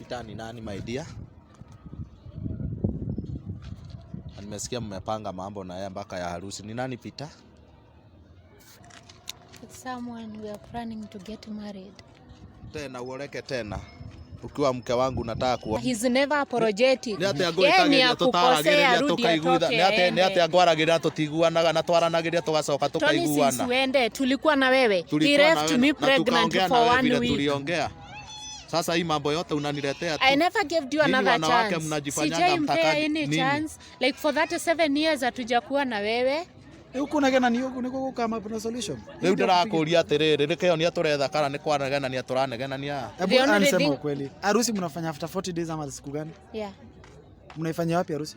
Peter ni nani my dear? Nimesikia mmepanga mambo na yeye mpaka ya harusi. Ni nani Peter? It's someone we are planning to get married. Tena uoleke tena. Ukiwa mke wangu nataka kuwa. He's never apologetic. Ni ate agwetagiria tutaragiriria tukaiguana. Ni ate agwaragiria tutiguanaga na twaranagiria tugacoka tukaiguana. Tony uende tulikuwa na wewe. He left me pregnant for 1 week. Tuliongea. Sasa hii mambo yote unaniletea tu. I never gave you another chance. Sijampea any chance. Like for that 7 years hatujakuwa na wewe. Huko nagena ni huko niko kama na solution. Leo ndirakuria atiriri nikio ni aturetha kana ni kwanagena ni aturanegena ni ya. Hebu ansema kweli. Harusi mnafanya after 40 days ama siku gani? Yeah. Mnaifanya wapi harusi?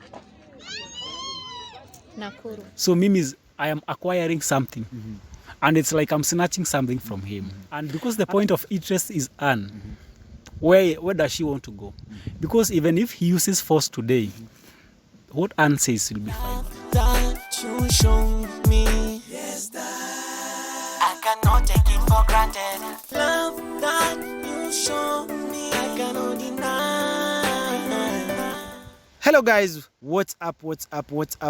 Nakuru. So mimi I am acquiring something. And it's like I'm snatching something from him. And because the point of interest is Anne. Where does she want to go? Because even if he uses force today, what Anne says will be fine. That you show me, yes, that I cannot take it for granted. Love that you show me, I cannot deny. Hello guys, what's up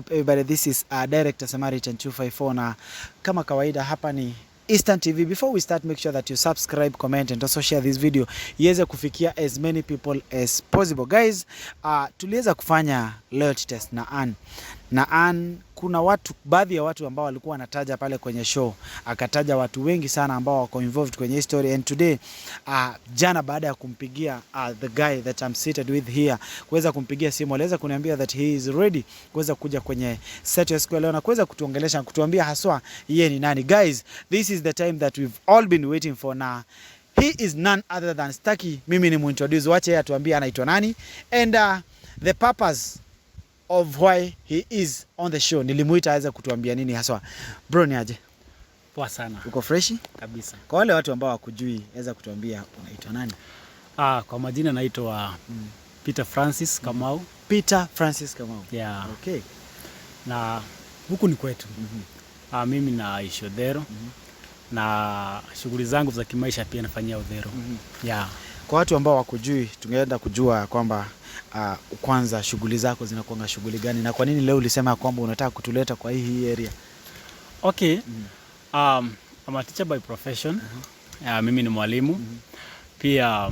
everybody? This is Director Samaritan 254 na kama kawaida hapa ni Eastern TV. Before we start, make sure that you subscribe, comment and also share this video iweze kufikia as many people as possible. Guys, tuliweza kufanya loyalty test na Anne. Na Anne, kuna watu, baadhi ya watu ambao walikuwa wanataja pale kwenye show, akataja watu wengi sana ambao wako involved kwenye story. And today, jana baada ya kumpigia the guy that I'm seated with here, kuweza kumpigia simu, aliweza kuniambia that he is ready kuweza kuja kwenye set ya siku leo na kuweza kutuongelesha na kutuambia haswa yeye ni nani. Guys, this is the time that we've all been waiting for. Na he is none other than Staki. Mimi ni muintroduce, wache yeye atuambie anaitwa nani and the purpose of why he is on the show. Nilimuita aweze kutuambia nini haswa. Bro, ni aje? Poa sana. Uko freshi? Kabisa. Kwa wale watu ambao wakujui, aweza kutuambia unaitwa nani? Kwa majina naitwa Peter Francis Kamau. Peter Francis Kamau. Yeah. Okay. Na huku ni kwetu. Mimi naishi Odhero. Na shughuli zangu za kimaisha pia nafanyia Odhero. Yeah. Kwa watu ambao wakujui, tungeenda kujua kwamba kwanza shughuli zako zinakuanga shughuli gani na kwa nini leo ulisema kwamba unataka kutuleta kwa hii area? Okay. I'm a teacher by profession. Mimi ni mwalimu. Pia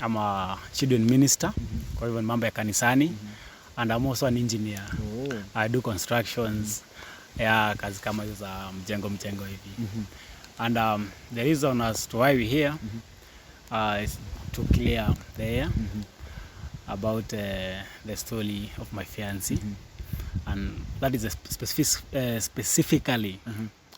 I'm a children minister. Kwa hivyo ni mambo ya kanisani. And I'm also an engineer. I do constructions. Kazi kama hizo za mjengo hivi. And the reason as to why we're here is to clear the air about the story of my fiancé. And that is specifically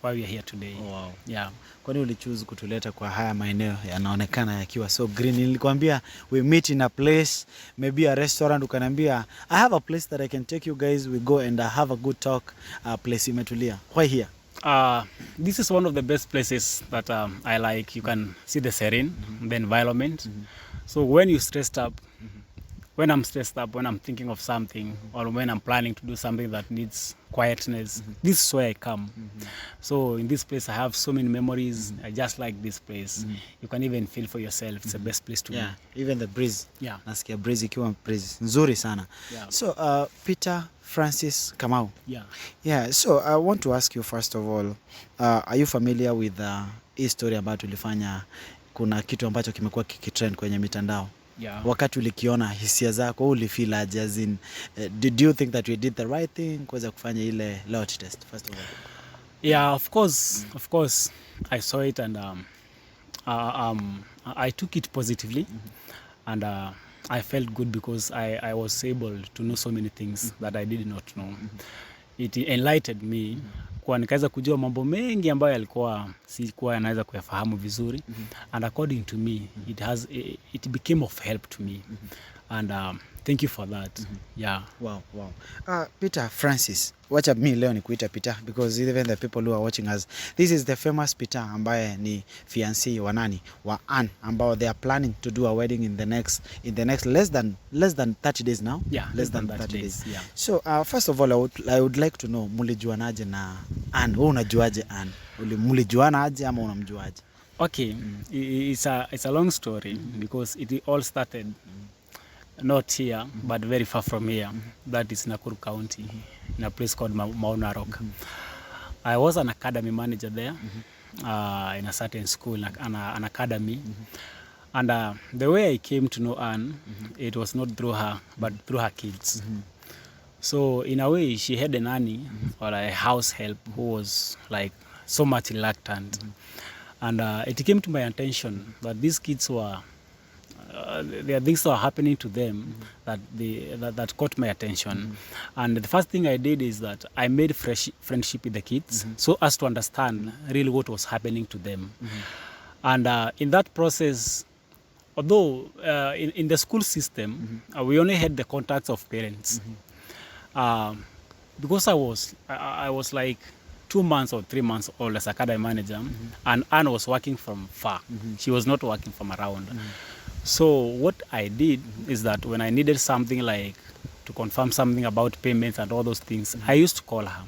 why we are here today. Oh, wow. Yeah. Kwa nini ulichoose kutuleta kwa haya maeneo yanaonekana yakiwa so green? Nilikwambia we meet in a place, maybe a restaurant, ukaniambia I have a place that I can take you guys, we go and have a good talk, place imetulia. Why here? This is one of the best places that I like. You can see the serene, the environment. So when you're stressed up, when I'm stressed up, when I'm thinking of something, or when I'm planning to do something that needs quietness, this is where I come. So in this place, I have so many memories. I just like this place. You can even feel for yourself. It's the best place to be. Even the breeze. Yeah. Nasikia breeze ikiwa breeze nzuri sana. Yeah. So Peter Francis Kamau. Yeah. So I want to ask you first of all, are you familiar with hii story ambayo tulifanya? Kuna kitu ambacho kimekuwa kikitrend kwenye mitandao. Yeah. Wakati ulikiona, hisia zako ulifeel aje? As in, did you think that we did the right thing kuweza kufanya ile loyalty test first of all? Yeah, of course I saw it and I took it positively. And I felt good because I was able to know so many things that I did not know. It enlightened me. Kwa nikaweza kujua mambo mengi ambayo yalikuwa sikuwa yanaweza kuyafahamu vizuri. And according to me, it became of help to me. And thank you for that. Yeah. Wow. Peter Francis, wacha mimi leo nikuita Peter because even the people who are watching us, this is the famous Peter ambaye ni fiancé wa nani? Wa Anne, ambao they are planning to do a wedding in the next less than 30 days now. Yeah, less than 30 days. Yeah. So first of all I would like to know, mulijuanaje na Anne? Wewe unajuaje Anne? Mulijuanaje ama unamjuaje? Okay. It's a long story because it all started not here, but very far from here. That is Nakuru County, in a place called Mount Narok. I was an academy manager there, in a certain school, an academy. And the way I came to know Anne, it was not through her, but through her kids. So in a way, she had a nanny or a house help who was like so much reluctant. And it came to my attention that these kids were, there are things that were happening to them that caught my attention. And the first thing I did is that I made friendship with the kids so as to understand really what was happening to them. And in that process, although in the school system, we only had the contacts of parents. Because I was like 2 months or 3 months old as academy manager, and Anne was working from far. She was not working from around. So what I did is that when I needed something like to confirm something about payments and all those things, I used to call her.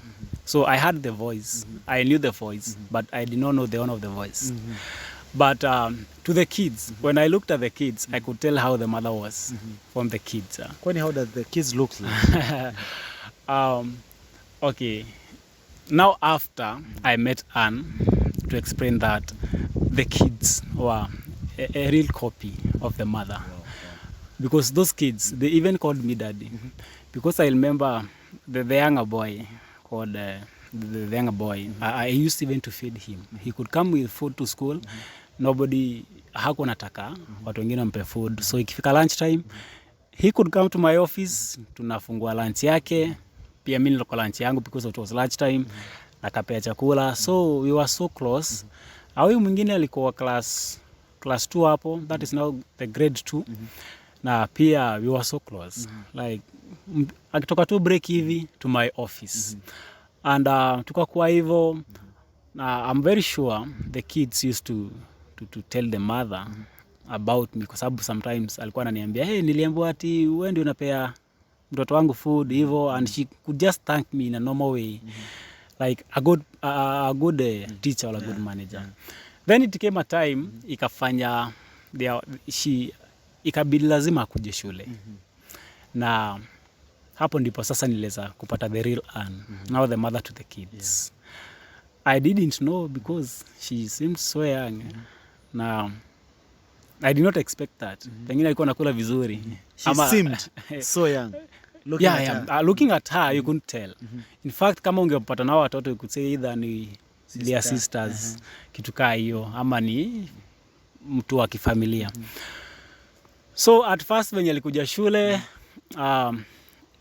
So I had the voice, I knew the voice, but I did not know the owner of the voice. But to the kids, when I looked at the kids, I could tell how the mother was from the kids. Kwani how does the kids look like? Okay. Now after I met Anne to explain that the kids were a real copy of the mother. Because those kids, they even called me daddy. Because I remember the younger boy called the younger boy, I used even to feed him. He could come with food to school. Nobody hakuwa nataka watu wengine wampe food. So ikifika lunch time, he could come to my office, tunafungua lunch yake. Pia mimi nilikuwa lunch yangu because it was lunch time. Nakapea chakula. So we were so close. Huyu mwingine alikuwa class 2 hapo. That is now the grade 2. Na pia we were so close. Like akitoka tu break hivi to my office. And tukakuwa hivyo. I'm very sure the kids used to tell the mother about me, kwa sababu sometimes alikuwa ananiambia, hey, niliambiwa ati wewe ndio unapea mtoto wangu food hivyo, and she could just thank me in a normal way, like a good teacher or a good manager. Then it came a time ikafanya ikabidi lazima akuje shule. Na hapo ndipo sasa niliweza kupata the real Anne, now the mother to the kids. I didn't know because she seemed so young. Now, I did not expect that. Pengine alikuwa nakula vizuri. She seemed so young. Looking at her, you couldn't tell. In fact, kama ungepata na watoto, you could say either ni their sisters, kitu kaa hiyo, ama ni mtu wa kifamilia. So at first when alikuja shule,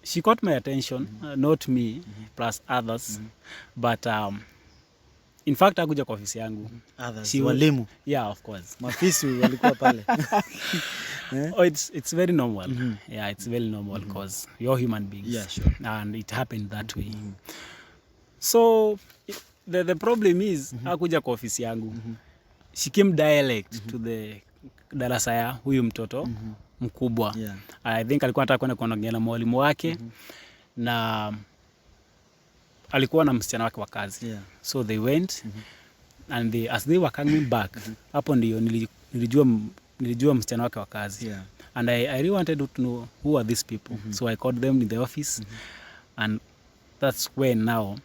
she caught my attention, not me, plus others. But in fact, hakuja kwa ofisi yangu. Others, walimu? Yeah, of course. Mafisi walikuwa pale. Oh, it's very normal. Yeah, it's very normal because you're human beings. Yeah, sure. And it happened that way. So the problem is, hakuja kwa ofisi yangu. She came direct to the darasa ya huyu mtoto mkubwa. Yeah. I think alikuwa anataka kwenda kuongea na mwalimu wake na alikuwa na msichana wake wa kazi. Yeah. So they went and as they were coming back, hapo ndio nilijua msichana wake wa kazi. Yeah. And I really wanted to know who are these people. So I called them in the office and that's when now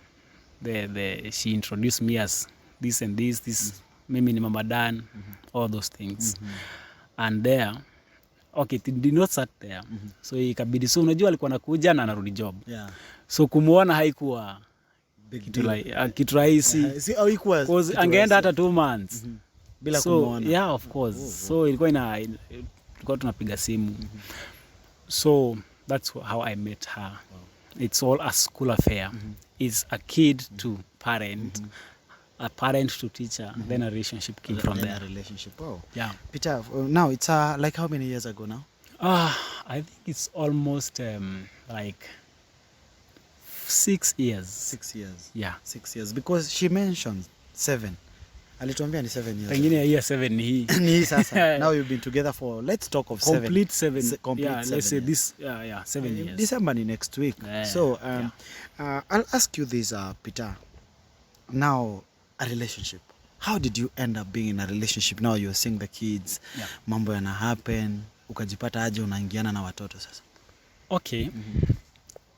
she introduced me as this and this mimi ni Mama Dan, all those things. And there, okay, it did not start there. So ikabidi, so unajua alikuwa anakuja na anarudi job. Yeah. So kumuona haikuwa kitu rahisi. Because angeenda hata 2 months. Bila kumuona. Yeah, of course. So ilikuwa tulikuwa tunapiga simu. So that's how I met her. It's all a school affair. It's a kid to parent. A parent to teacher, then a relationship came from there. A relationship. Oh. Yeah. Peter, now it's like how many years ago now? I think it's almost like 6 years. 6 years. Yeah. 6 years. Because she mentioned 7. Alituambia ni 7 years. Pengine hiya 7 ni hii. Ni hii sasa. Now you've been together for, let's talk of 7. Complete 7. Complete yeah, 7 let's say years. this, 7 years. December ni next week. Yeah. So, I'll ask you this, Peter. Now, a relationship. How did you end up being in a relationship? Now you're seeing the kids, mambo yana happen. ukajipata aje unaingiana na watoto sasa? Okay.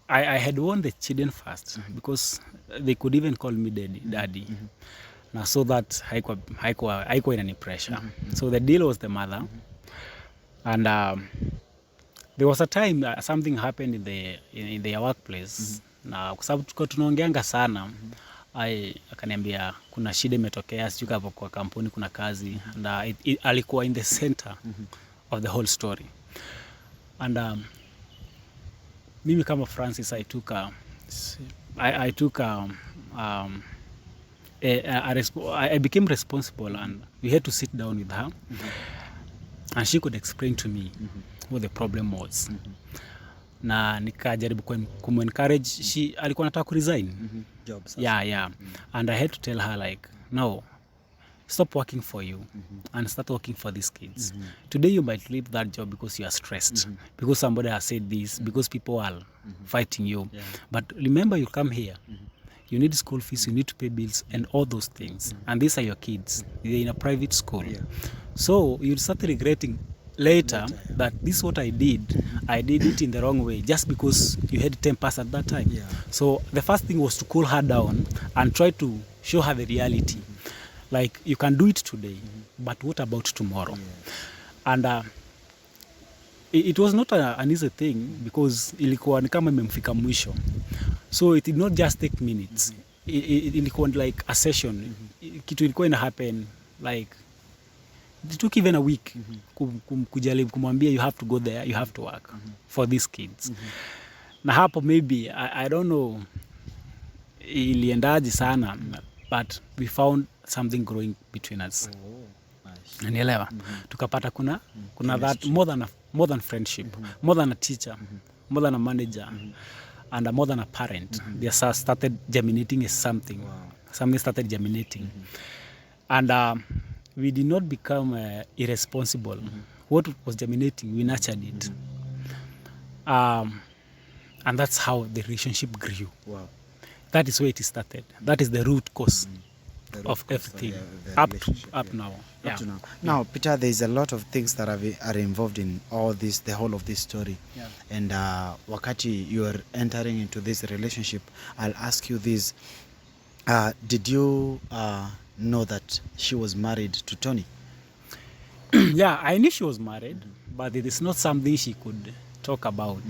I had won the children first because they could even call me daddy. Na so that haikuwa any pressure. So the deal was the mother. And there was a time something happened in their workplace. Na kwa sababu tulikuwa tunaongeanga sana, akaniambia kuna shida imetokea, sijui hapo kwa kampuni kuna kazi, and alikuwa in the center of the whole story. And mimi kama Francis, I became responsible, and we had to sit down with her, and she could explain to me what the problem was. Na nikajaribu kumencourage. Alikuwa anataka kuresign Job. Yeah. And I had to tell her like, no, stop working for you and start working for these kids. Today you might leave that job because you are stressed, because somebody has said this, because people are fighting you. But remember, you come here, you need school fees, you need to pay bills and all those things. And these are your kids. They're in a private school. So you'll start regretting later that this is what I did it in the wrong way just because you had tempers at that time. So the first thing was to cool her down and try to show her the reality. Like, you can do it today, but what about tomorrow? And it was not an easy thing because ilikuwa ni kama imemfika mwisho. So it did not just take minutes. Ilikuwa like a session. Kitu ilikuwa ina happen like it took even a week kujaribu kumwambia you have to go there, you have to work for these kids. Na hapo maybe I don't know iliendaje sana, but we found something growing between us. Nielewa. Tukapata kuna that more than friendship, more than a teacher, more than a manager, and more than a parent. They started germinating as something. Something started germinating. And we did not become irresponsible. What was germinating, we nurtured it. And that's how the relationship grew. Wow. That is where it started. That is the root cause of everything up now. Up to now. Now, Peter, there is a lot of things that are involved in all this, the whole of this story. And wakati you are entering into this relationship, I'll ask you this. Did you know that she was married to Tony? Yeah, I knew she was married, but it is not something she could talk about.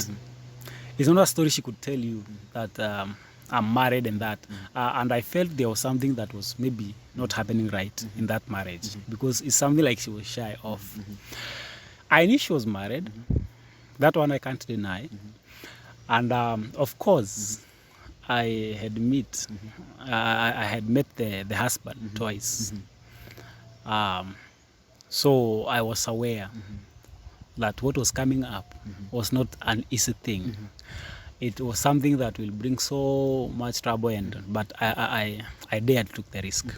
It's not a story she could tell you that I'm married and that. And I felt there was something that was maybe not happening right in that marriage because it's something like she was shy of. I knew she was married. That one I can't deny. And of course, I had met the husband twice. So I was aware that what was coming up was not an easy thing. It was something that will bring so much trouble, but I dared to take the risk.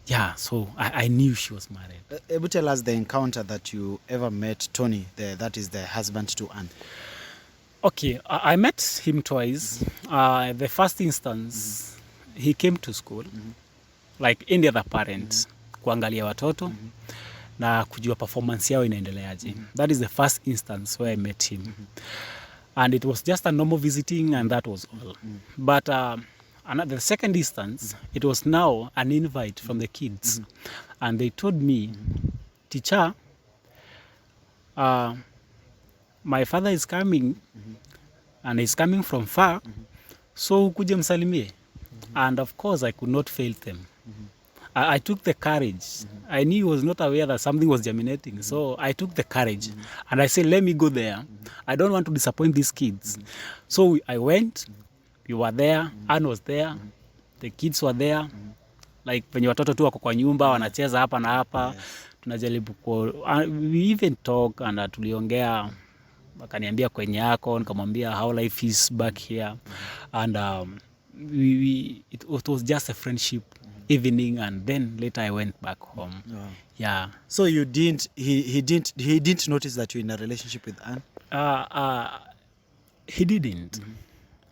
Yeah, so I knew she was married. Able to tell us the encounter that you ever met Tony, that is the husband to Anne. Okay, I met him twice. The first instance, he came to school, like any other parent, kuangalia watoto na kujua performance yao inaendeleaje. That is the first instance where I met him. And it was just a normal visiting, and that was all. But the second instance, it was now an invite from the kids. And they told me, teacher, my father is coming, and he's coming from far, so kuje msalimie. And of course, I could not fail them. I took the courage. I knew he was not aware that something was germinating, so I took the courage. And I said, let me go there. I don't want to disappoint these kids. So I went, we were there, Anne was there, the kids were there. Like when watoto tu wako kwa nyumba, wanacheza hapa na hapa. Tunajaribu we even talk, and tuliongea, akaniambia kwenye yako, nikamwambia how life is back here. And it was just a friendship evening, and then later I went back home. Yeah. So you didn't, he didn't notice that you're in a relationship with Anne? He didn't.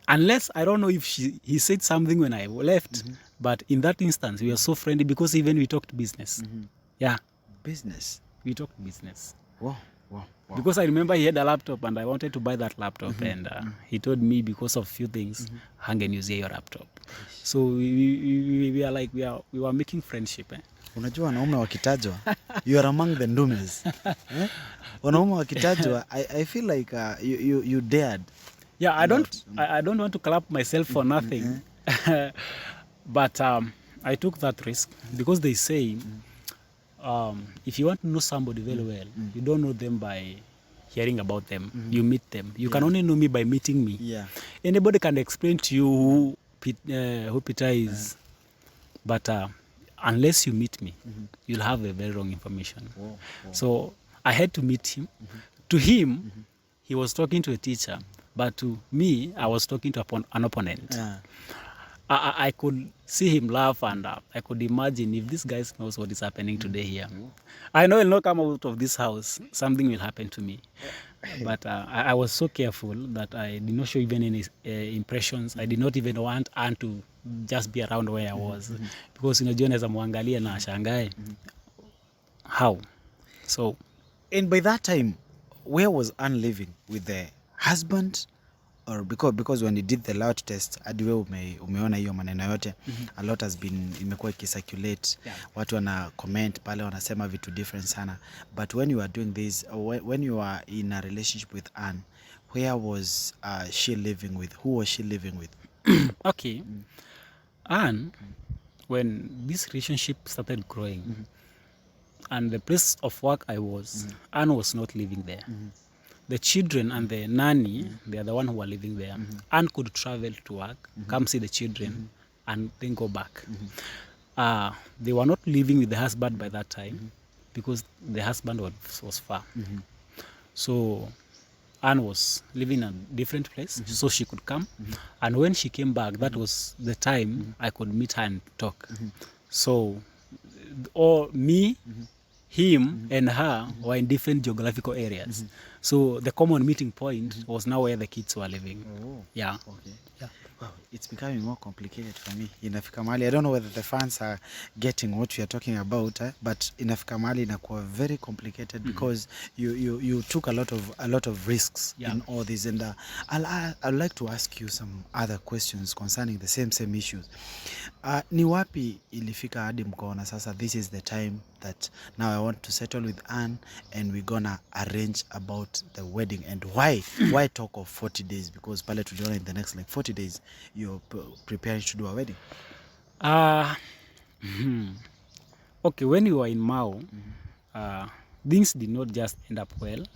Unless, I don't know if he said something when I left, but in that instance, we were so friendly because even we talked business. Yeah. Business? We talked business. Wow. Wow. Because I remember he had a laptop and I wanted to buy that laptop, and he told me because of few things, hangeniuzia your laptop. So we are like we were making friendship. Unajua wanaume wakitajwa, you are among the ndumes. Wanaume wakitajwa, I feel like you dared. Yeah, I don't want to clap myself for nothing. But I took that risk because they say if you want to know somebody very well, you don't know them by hearing about them. You meet them. You can only know me by meeting me. Yeah. Anybody can explain to you who Peter is, but unless you meet me, you'll have a very wrong information. Wow. So I had to meet him. To him, he was talking to a teacher, but to me, I was talking to an opponent. Yeah. I could see him laugh, and I could imagine if this guy knows what is happening today here. I know he'll not come out of this house. Something will happen to me. But I was so careful that I did not show even any impressions. I did not even want Anne to just be around where I was. Because unajua naweza muangalia na ashangae. How? So. And by that time, where was Anne living? With the husband? Or because when you did the loud test, hadi wewe umeona hiyo maneno yote, a lot has been imekuwa ikicirculate. Watu wana comment pale wanasema vitu different sana. But when you are doing this, when you are in a relationship with Anne, where was she living with? Who was she living with? Okay. Anne, when this relationship started growing, and the place of work I was, Anne was not living there. The children and the nanny, they are the one who are living there. Anne could travel to work, come see the children, and then go back. They were not living with the husband by that time because the husband was far. So Anne was living in a different place, so she could come. And when she came back, that was the time I could meet her and talk. So, me, him and her were in different geographical areas. So the common meeting point was now where the kids were living. Yeah. Okay. Yeah. Wow, it's becoming more complicated for me. Inafika mahali, I don't know whether the fans are getting what we are talking about, but inafika mahali inakuwa very complicated because you took a lot of risks in all this, and I'd like to ask you some other questions concerning the same issues. Ni wapi ilifika hadi mkaona sasa this is the time that now I want to settle with Anne and we're gonna arrange about the wedding? And why talk of 40 days? Because pale tuliona in the next like 40 days you're preparing to do a wedding. Okay, when you were in Mao, things did not just end up well.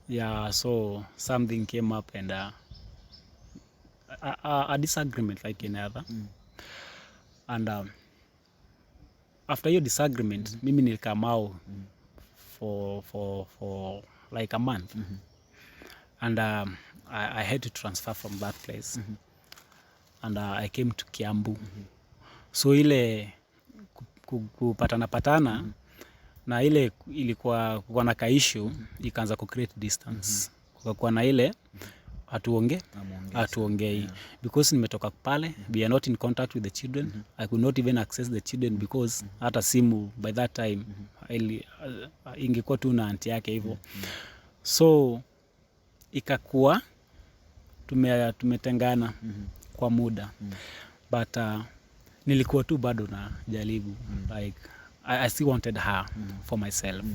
Yeah, so something came up and a disagreement like any other. And after your disagreement, mimi nilikaa Mao for like a month. And I had to transfer from that place. And I came to Kiambu. So ile kupatana na ile ilikuwa kuwa na kaishu ikaanza ku create distance. Kukakuwa na ile hatuongei because nimetoka pale, we are not in contact with the children. I could not even access the children because hata simu by that time ingekuwa tu na aunti yake hivyo. So ikakuwa tumetengana kwa muda. But nilikuwa tu bado na jaribu, like I still wanted her for myself.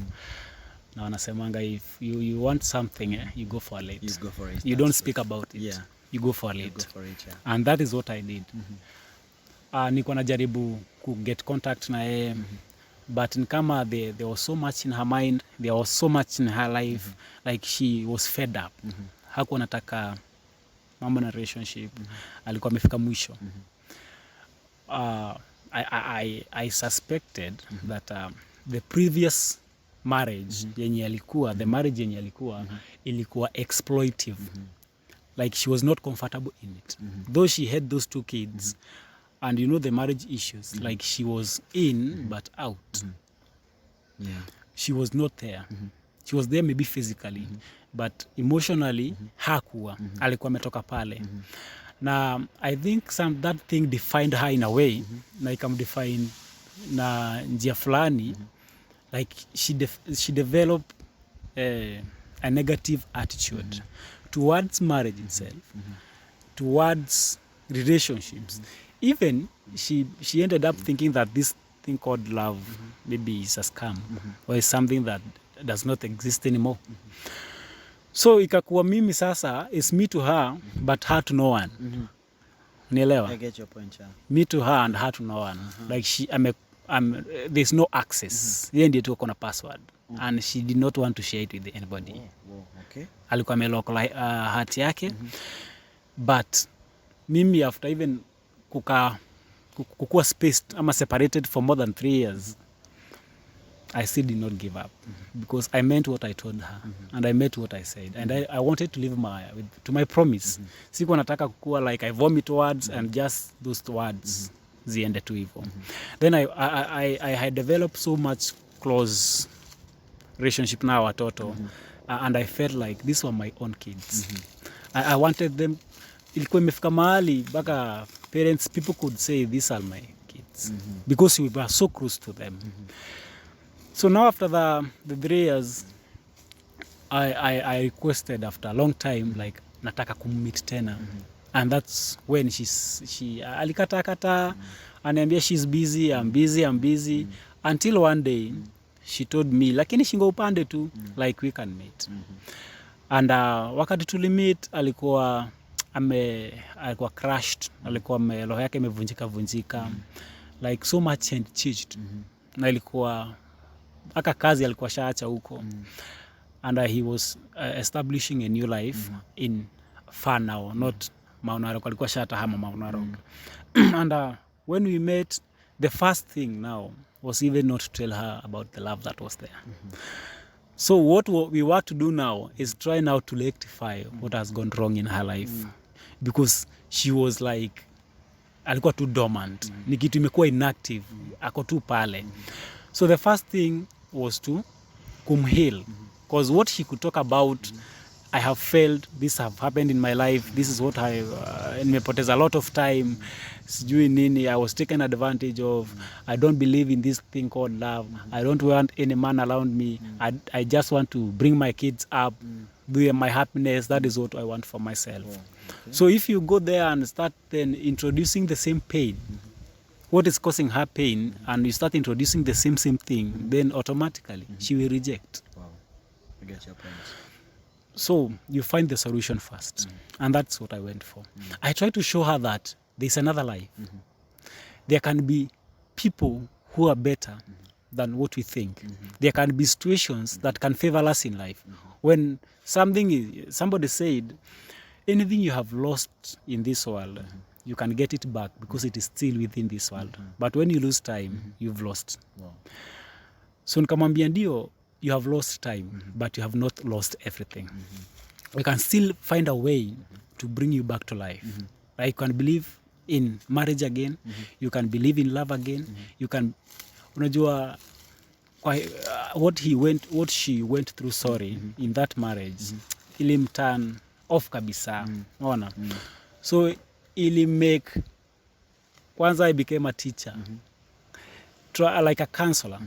Na wanasemanga if you want something, you go for it. You go for it. You don't speak about it. Yeah. You go for it. You go for it, yeah. And that is what I did. Nilikuwa najaribu ku get contact na yeye. But ni kama there was so much in her mind, there was so much in her life, like she was fed up. Hakuwa nataka mambo na relationship. Alikuwa amefika mwisho. I suspected that the previous marriage yenye alikuwa, the marriage yenye alikuwa ilikuwa exploitive. Like she was not comfortable in it. Though she had those two kids, and you know the marriage issues, like she was in but out. Yeah. She was not there. She was there maybe physically, but emotionally hakuwa. Alikuwa ametoka pale. Na I think that thing defined her in a way, na ikamdefine na njia fulani. Like she developed a negative attitude towards marriage itself, towards relationships. Even she ended up thinking that this thing called love maybe is a scam or is something that does not exist anymore. So ikakuwa mimi sasa is me to her but her to no one. Unielewa? I get your point, yeah. Me to her and her to no one. Like there's no access. Yeye ndiye tu ako na password and she did not want to share it with anybody. Okay. Alikuwa amelock heart yake. But mimi after even kukua spaced ama separated for more than 3 years, I still did not give up because I meant what I told her and I meant what I said and I wanted to live to my promise. Sikuwa nataka kukua like I vomit words and just those words ziende tu hivyo. Then I had developed so much close relationship na watoto and I felt like these were my own kids. I wanted them. Ilikuwa imefika mahali baka parents, people could say these are my kids because we were so close to them. So now after the 3 years, I requested after a long time like nataka kummeet tena, and that's when she alikata aniambia she's busy, I'm busy until one day she told me lakini shingo upande tu like we can meet. And wakati tulimeet alikuwa crushed, alikuwa roho yake imevunjika like so much and changed. Na ilikuwa aka kazi alikuwa shaacha huko and he was establishing a new life in far now, not Mount Narok. Alikuwa shata hama Mount Narok. And when we met, the first thing now was even not to tell her about the love that was there. So what we want to do now is try now to rectify what has gone wrong in her life because she was like alikuwa too dormant. Ni kitu imekuwa inactive, ako tu pale. So the first thing was to kumheal because what she could talk about, I have failed, this have happened in my life, this is what I nimepoteza a lot of time, sijui nini, I was taken advantage of, I don't believe in this thing called love, I don't want any man around me, I just want to bring my kids up, do my happiness, that is what I want for myself. Okay. So if you go there and start then introducing the same pain, what is causing her pain, and you start introducing the same thing, then automatically she will reject. Wow, I get your point. So you find the solution first, and that's what I went for. I try to show her that there's another life. There can be people who are better than what we think. There can be situations that can favor us in life. When somebody said, anything you have lost in this world, you can get it back because it is still within this world. But when you lose time, you've lost. Wow. So nikamwambia ndio, you have lost time, but you have not lost everything. We can still find a way to bring you back to life. Like you can believe in marriage again, you can believe in love again, you can, unajua, what she went through, in that marriage, ilim turn off kabisa, unaona. So make, kwanza I became a teacher, like a counselor,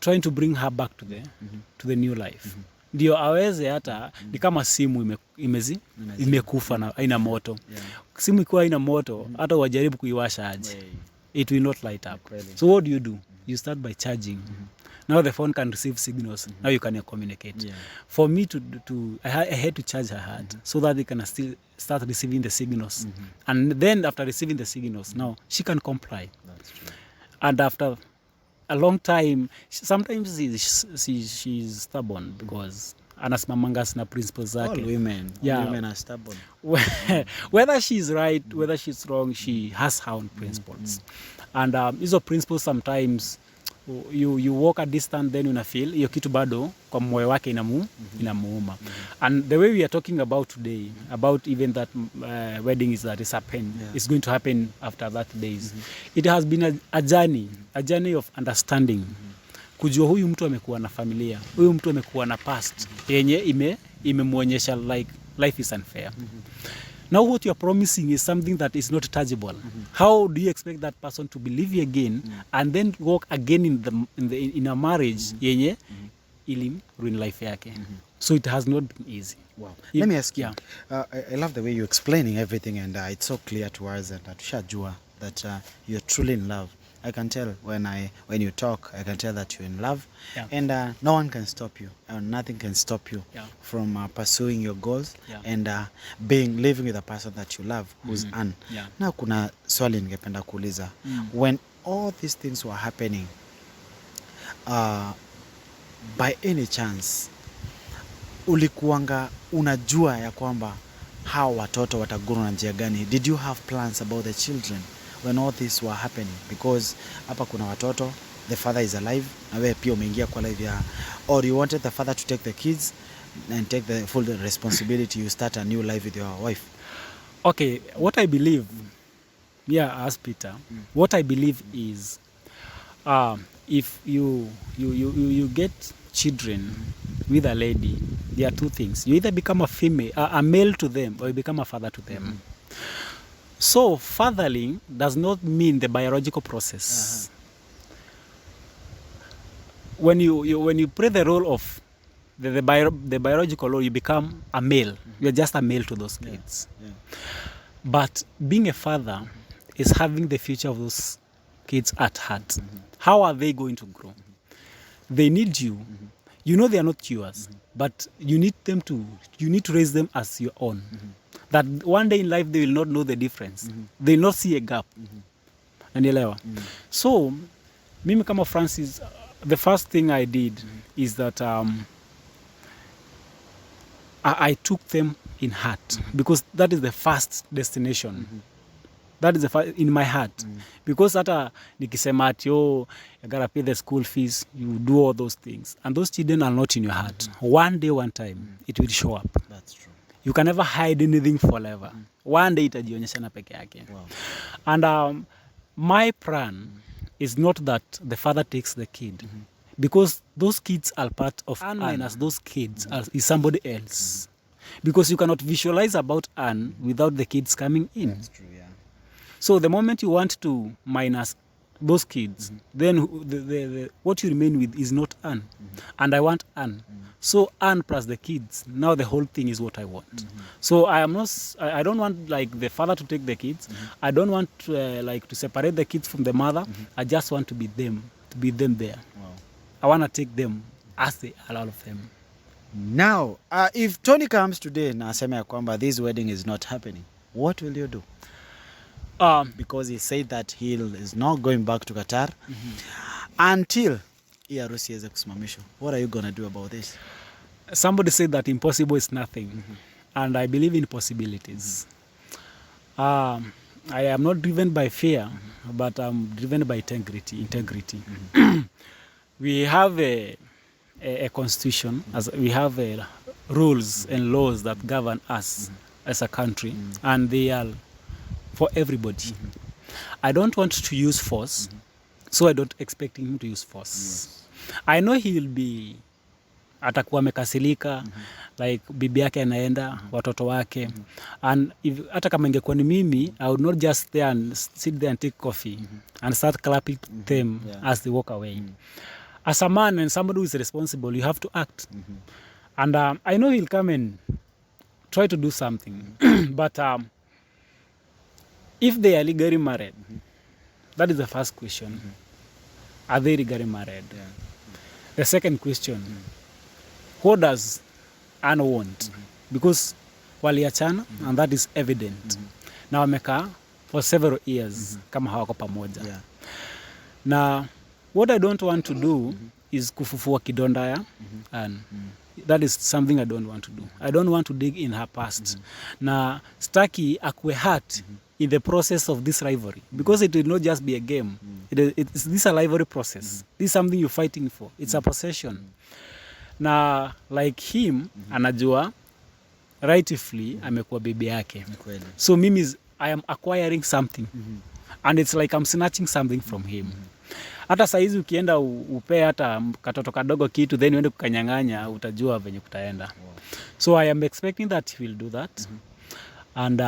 trying to bring her back to the new life. Ndio aweze hata ni kama simu imekufa na haina moto. Simu ikiwa haina moto hata wajaribu kuiwasha aje, it will not light up. So what do? You start by charging. Now the phone can receive signals. Now you can communicate. For me I had to charge her heart so that they can still start receiving the signals. And then after receiving the signals, now she can comply. That's true. And after a long time, sometimes she's stubborn because anasimamanga na principles zake. All women are stubborn. Whether she's right, whether she's wrong, she has her own principles. And hizo principles sometimes you walk a distance, then una feel hiyo kitu bado kwa moyo wake inamuuma. And the way we are talking about today, about even that wedding is going to happen after that days. It has been a journey of understanding. Kujua huyu mtu amekuwa na familia, huyu mtu amekuwa na past yenye imemuonyesha like life is unfair. Now what you are promising is something that is not tangible. How do you expect that person to believe you again and then walk again in a marriage yenye ilim ruin life yake. So it has not been easy. Wow. Let me ask you. Yeah. I love the way you're explaining everything, and it's so clear to us and tushajua that you're truly in love. I can tell when you talk, I can tell that you're in love, and no one can stop you, and nothing can stop you from pursuing your goals and living with a person that you love, who's Ann. Now kuna swali ningependa kuuliza. When all these things were happening, by any chance ulikuanga unajua ya kwamba hao watoto watagrow na njia gani? Did you have plans about the children when all this were happening? Because hapa kuna watoto, the father is alive, na wewe pia umeingia kwa life ya, or you wanted the father to take the kids and take the full responsibility, you start a new life with your wife? Okay, what I believe, as Peter, what I believe is if you get children with a lady, there are two things. You either become a male to them, or you become a father to them. So fathering does not mean the biological process. When you play the role of the biological role, you become a male. You're just a male to those kids. But being a father is having the future of those kids at heart. How are they going to grow? They need you. You know they are not yours, but you need to raise them as your own. That one day in life they will not know the difference. They will not see a gap. Nanielewa. So, mimi kama Francis, the first thing I did is that I took them in heart, because that is the first destination. That is the first, in my heart. Because hata nikisema ati you gotta pay the school fees, you do all those things, and those children are not in your heart. One day, one time, it will show up. That's true. You can never hide anything forever. One day itajionyesha na peke yake. Wow. And my plan is not that the father takes the kid, because those kids are part of Anne minus those kids is somebody else. Because you cannot visualize about Anne without the kids coming in. That's true, yeah. So the moment you want to minus those kids, then the what you remain with is not Anne. And I want Anne. So Anne plus the kids, now the whole thing is what I want. So I don't want like the father to take the kids. I don't want to separate the kids from the mother. I just want to be them there. Wow. I want to take them as they are, all of them. Now, if Tony comes today na aseme ya kwamba this wedding is not happening, what will you do? Because he said that he is not going back to Qatar until hii harusi iweze kusimamishwa. What are you going to do about this? Somebody said that impossible is nothing, and I believe in possibilities. I am not driven by fear, but I'm driven by integrity. We have a constitution, as we have rules and laws that govern us as a country, and they are for everybody. I don't want to use force, so I don't expect him to use force. I know he will be atakuwa amekasirika, like bibi yake anaenda, watoto wake, and if hata kama ingekuwa ni mimi, I would not just stay and sit there and take coffee and start clapping them as they walk away. As a man and somebody who is responsible, you have to act. And I know he'll come and try to do something, but if they are legally married, that is the first question. Are they legally married? The second question, what does Anne want? Because waliachana, and that is evident. Na wamekaa for several years kama hawako pamoja. Na what I don't want to do is kufufua kidonda ya Anne. That is something I don't want to do. I don't want to dig in her past. Na staki akwe hurt in the process of this rivalry, because it will not just be a game. This is a rivalry process. This is something you're fighting for. It's a possession. Na like him, anajua rightfully amekuwa bibi yake. So mimi I am acquiring something. And it's like I'm snatching something from him. Hata saizi ukienda upe hata katoto kadogo kitu, then uende kukanyang'anya, utajua venye kutaenda. So I am expecting that he will do that. And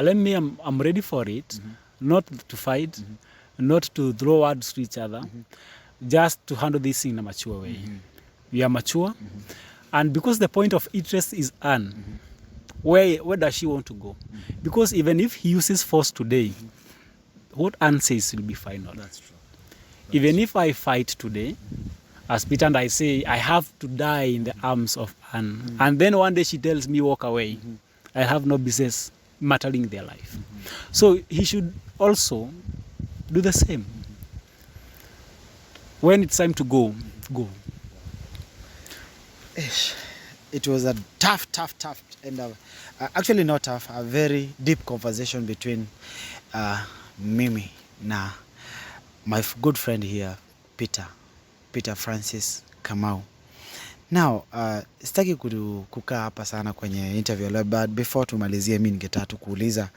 let me, I'm ready for it. Not to fight, not to throw words to each other. just to handle this thing in a mature way. We are mature, and because the point of interest is Anne, where does she want to go? Because even if he uses force today, what Anne says will be final. That's true. Even if I fight today, as Peter and I say, I have to die in the arms of Anne. And then one day she tells me, walk away. I have no business mattering their life. So he should also do the same. When it's time to go, go. It was a tough, and actually not tough, a very deep conversation between Mimi na my good friend here, Peter Francis Kamau. Now, sitaki kukaa hapa sana kwenye interview, but before tumalizie, mimi ningetaka tu kuuliza,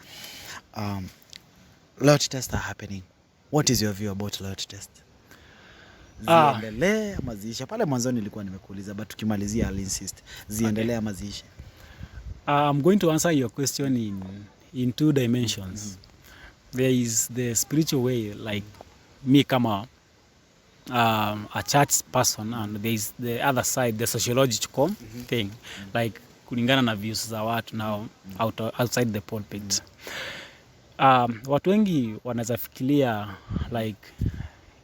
loyalty tests are happening. What is your view about loyalty test? Ziendelee ama ziishe? Pale mwanzoni nilikuwa nimekuuliza, but tukimalizia I'll insist. Ziendelee ama ziishe? I'm going to answer your question in two dimensions. There is the spiritual way, like me kama a church person, and there is the other side, the sociological thing, like kulingana na views za watu now outside the pulpit. Watu wengi wanaweza fikiria like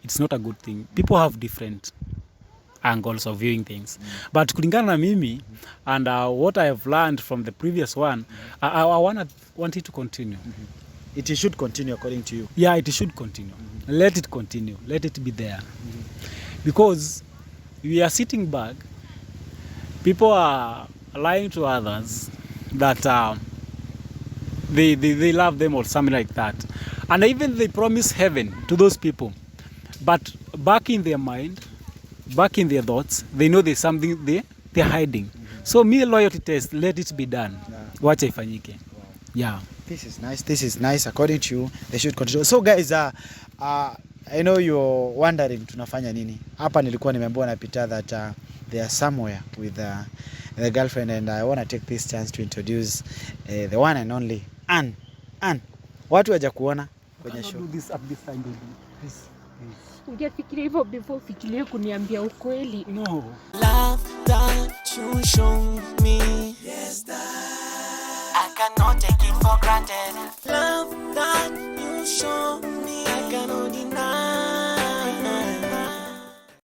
it's not a good thing. People have different angles of viewing things. But kulingana na mimi and what I have learned from the previous one, I want it to continue. It should continue according to you. Yeah, it should continue. Let it continue. Let it be there. Because we are sitting back, people are lying to others that they love them or something like that. And even they promise heaven to those people. But back in their mind, back in their thoughts, they know there's something they're hiding. So me loyalty test, let it be done. Wacha ifanyike. Yeah. This is nice. According to you, they should continue. So guys, I know you're wondering tunafanya nini. Hapa nilikuwa nimeambiwa na Peter that they are somewhere with the girlfriend, and I want to take this chance to introduce the one and only Anne. Watu waja kuona kwenye show. Do this at this time, baby. Please. Ungefikiria hivyo before ufikirie kuniambia ukweli. No. Love that you show me. Yes, that I cannot take it for granted. Love that you show me, I cannot deny.